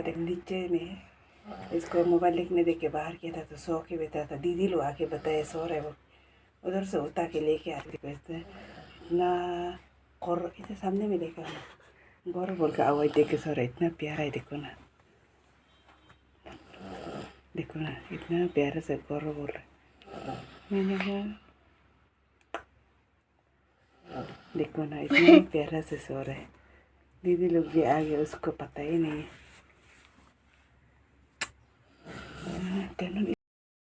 देख नीचे में इसको मोबाइल देखने देख के बाहर किया था तो सो के बैठा था। दीदी लोग आके बताए सो रहे वो, उधर से उठा के लेके आते बैठते इतना और इसे सामने में देखा ना गौर बोल के आवाज देख के सो रहा इतना प्यारा है। देखो ना इतना प्यारा से गौर बोल रहा मैंने कहा देखो ना इतना प्यारा से सो रहा है। दीदी लोग भी आ गए उसको पता ही नहीं है।